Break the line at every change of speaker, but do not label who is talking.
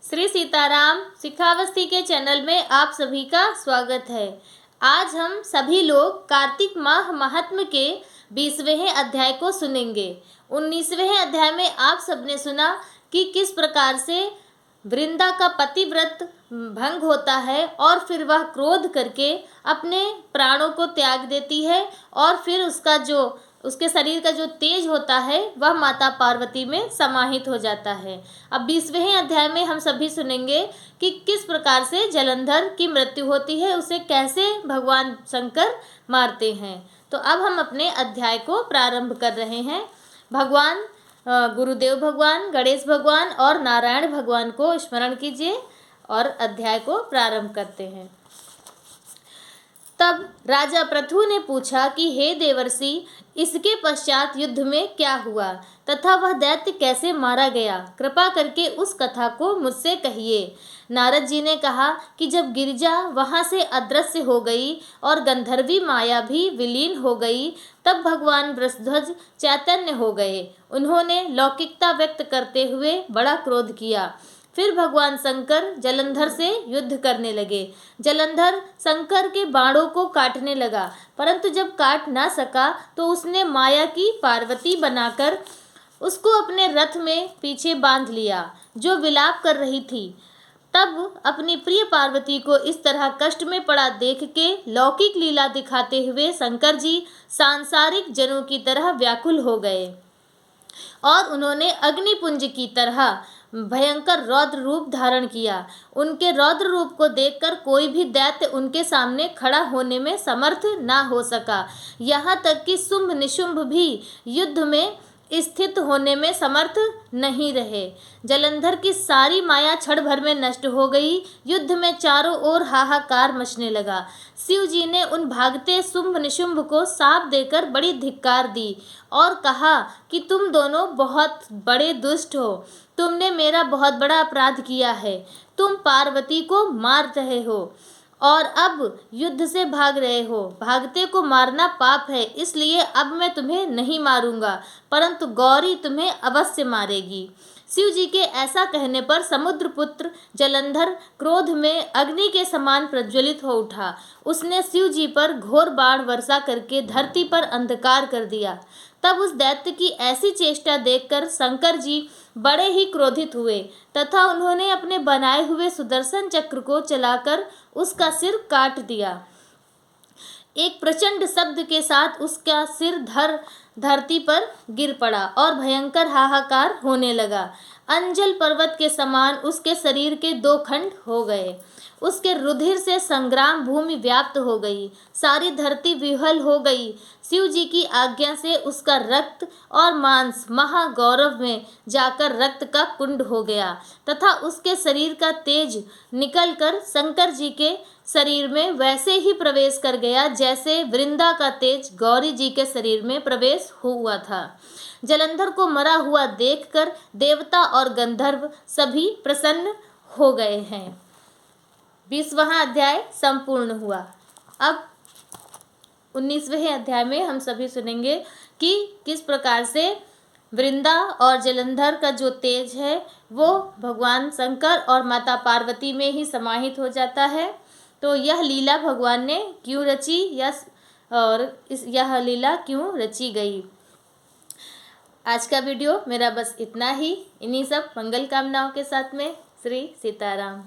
श्री सीताराम शिखावस्थी के चैनल में आप सभी का स्वागत है। आज हम सभी लोग कार्तिक माह महात्म्य के 20वें अध्याय को सुनेंगे। 19वें अध्याय में आप सबने सुना कि किस प्रकार से वृंदा का पतिव्रत भंग होता है और फिर वह क्रोध करके अपने प्राणों को त्याग देती है और फिर उसके शरीर का जो तेज होता है वह माता पार्वती में समाहित हो जाता है। अब 20वें अध्याय में हम सभी सुनेंगे कि किस प्रकार से जलंधर की मृत्यु होती है, उसे कैसे भगवान शंकर मारते हैं। तो अब हम अपने अध्याय को प्रारंभ कर रहे हैं। भगवान गुरुदेव भगवान, गणेश भगवान और नारायण भगवान को स्मरण कीजिए और अध्याय को प्रारंभ करते हैं। तब राजा पृथु ने पूछा कि हे देवर्षि, इसके पश्चात युद्ध में क्या हुआ तथा वह दैत्य कैसे मारा गया, कृपा करके उस कथा को मुझसे कहिए। नारद जी ने कहा कि जब गिरिजा वहां से अदृश्य हो गई और गंधर्वी माया भी विलीन हो गई, तब भगवान वृषध्वज चैतन्य हो गए। उन्होंने लौकिकता व्यक्त करते हुए बड़ा क्रोध किया। फिर भगवान शंकर जलंधर से युद्ध करने लगे। जलंधर शंकर के बाणों को काटने लगा, परंतु जब काट ना सका तो उसने माया की पार्वती बनाकर उसको अपने रथ में पीछे बांध लिया, जो विलाप कर रही थी। तब अपनी प्रिय पार्वती को इस तरह कष्ट में पड़ा देख के लौकिक लीला दिखाते हुए शंकर जी सांसारिक जनों की तरह व्याकुल हो गए और उन्होंने अग्निपुंज की तरह भयंकर रौद्र रूप धारण किया। उनके रौद्र रूप को देखकर कोई भी दैत्य उनके सामने खड़ा होने में समर्थ ना हो सका। यहाँ तक कि शुंभ निशुंभ भी युद्ध में स्थित होने में समर्थ नहीं रहे। जलंधर की सारी माया क्षण भर में नष्ट हो गई। युद्ध में चारों ओर हाहाकार मचने लगा। शिव जी ने उन भागते शुंभ निशुंभ को शाप देकर बड़ी धिक्कार दी और कहा कि तुम दोनों बहुत बड़े दुष्ट हो, तुमने मेरा बहुत बड़ा अपराध किया है। तुम पार्वती को मार रहे हो और अब युद्ध से भाग रहे हो। भागते को मारना पाप है, इसलिए अब मैं तुम्हें नहीं मारूंगा, परंतु गौरी तुम्हें अवश्य मारेगी। शिव जी के ऐसा कहने पर समुद्रपुत्र जलंधर क्रोध में अग्नि के समान प्रज्वलित हो उठा। उसने शिव जी पर घोर बाण वर्षा करके धरती पर अंधकार कर दिया। तब उस दैत्य की ऐसी चेष्टा देखकर शंकर जी बड़े ही क्रोधित हुए तथा उन्होंने अपने बनाए हुए सुदर्शन चक्र को चलाकर उसका सिर काट दिया। एक प्रचंड शब्द के साथ उसका सिर धरती पर गिर पड़ा और भयंकर हाहाकार होने लगा। अंजल पर्वत के समान उसके शरीर के 2 खंड हो गए। उसके रुधिर से संग्राम भूमि व्याप्त हो गई, सारी धरती विह्वल हो गई। शिव जी की आज्ञा से उसका रक्त और मांस महागौरव में जाकर रक्त का कुंड हो गया तथा उसके शरीर का तेज निकलकर शंकर जी के शरीर में वैसे ही प्रवेश कर गया जैसे वृंदा का तेज गौरी जी के शरीर में प्रवेश हुआ था। जलंधर को मरा हुआ देखकर देवता और गंधर्व सभी प्रसन्न हो गए हैं। 20वां अध्याय संपूर्ण हुआ। अब 19वें अध्याय में हम सभी सुनेंगे कि किस प्रकार से वृंदा और जलंधर का जो तेज है वो भगवान शंकर और माता पार्वती में ही समाहित हो जाता है। तो यह लीला भगवान ने क्यों रची यह लीला क्यों रची गई। आज का वीडियो मेरा बस इतना ही। इन्हीं सब मंगल कामनाओं के साथ में श्री सीताराम।